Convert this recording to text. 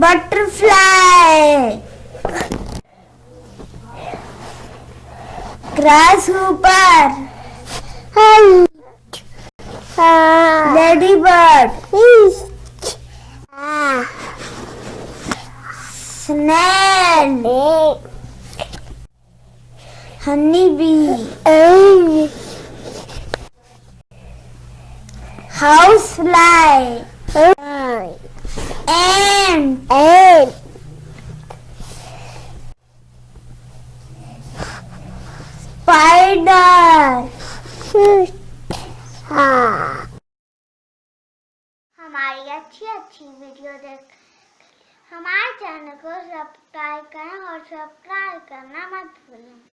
Butterfly, grasshopper, ladybird, snail, honeybee, housefly, ant, spider. हमारी अच्छी अच्छी वीडियो देख हमारे चैनल को सब्सक्राइब करें और सब्सक्राइब करना मत भूलें।